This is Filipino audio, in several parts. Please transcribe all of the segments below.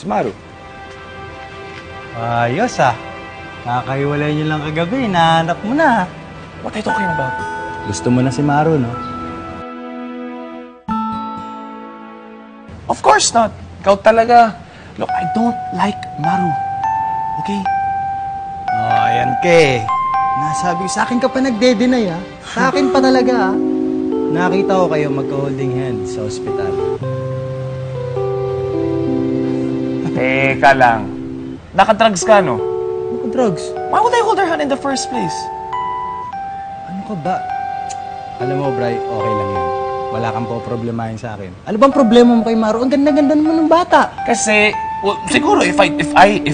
Si Maru. Ayos ah. Kakahiwalay niyo lang kagabi, nahanap mo na. What are you talking about? Gusto mo na si Maru, no? Of course not. Ikaw talaga. Look, I don't like Maru. Okay? Oh, ayan ke. Nasabi sa akin ka pa nagde-deny ah. Sa akin pa talaga ah. Nakita ko kayo magka-holding hands sa ospital. Teka lang. Naka-drugs ka, no? Drugs? Why would I hold her hand in the first place? Ano ka ba? Alam mo, Bri, okay lang yan. Wala kang po problemahin sa akin. Ano bang problema mo kay Maru? Ang ganda-ganda naman ng bata. Kasi, well, siguro if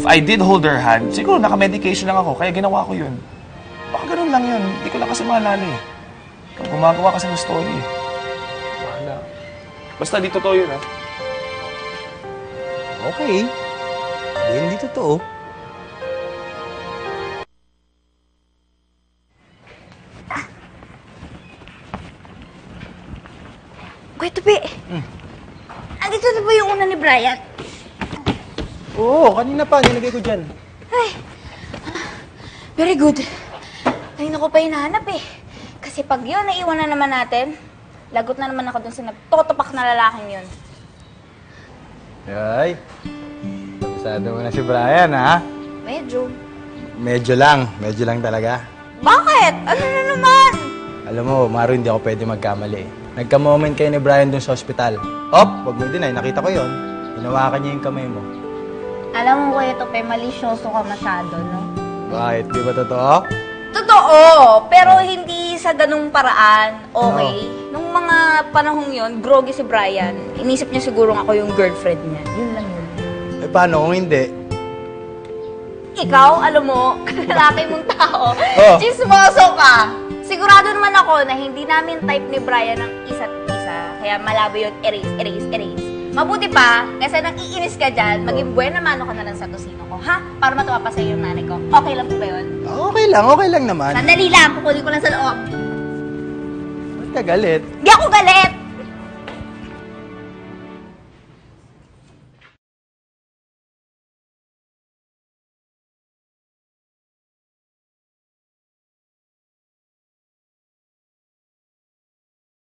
I did hold her hand, siguro naka-medication lang ako, kaya ginawa ko yun. Baka ganun lang yun. Hindi ko lang kasi maalala eh. Gumagawa kasi ng story eh. Wala. Basta di totoo yun, ha? Okay. Hindi totoo. Kuya Tupi, andito na ba yung una ni Brian? Oo, kanina pa. Nilagay ko dyan. Ay, very good. Kanina ko pa hinahanap eh. Kasi pag yun, naiwan na naman natin, lagot na naman ako dun sa nagtotopak na lalaking yun. Ay, kabisado mo na si Brian, ha? Medyo. Medyo lang talaga. Bakit? Ano na naman? Alam mo, Maru, hindi ako pwede magkamali. Nagka-moment kayo ni Brian dun sa ospital. Wag mo din nakita ko yon. Hinawakan niya yung kamay mo. Alam mo, Kuya Tupi, malisyoso ka masyado, no? Bakit? Di ba totoo? Totoo, pero hindi sa ganung paraan, okay? Nung mga panahong yon, groggy si Brian, inisip niya siguro ako yung girlfriend niya. Yun lang yun. Eh, paano kung hindi? Ikaw, alam mo, lalaki mong tao, chismoso ka. Sigurado naman ako na hindi namin type ni Brian ang isa't isa. Kaya malabo yun, erase. Mabuti pa, kasi nang iinis ka dyan, maging buena mano ka na lang sa tosino ko, ha? Para matuwa pa sa'yo yung nanay ko. Okay lang po ba yun? Okay lang naman. Sandali lang, kukunin ko lang sa loob. Ba't ka galit? Di ako galit!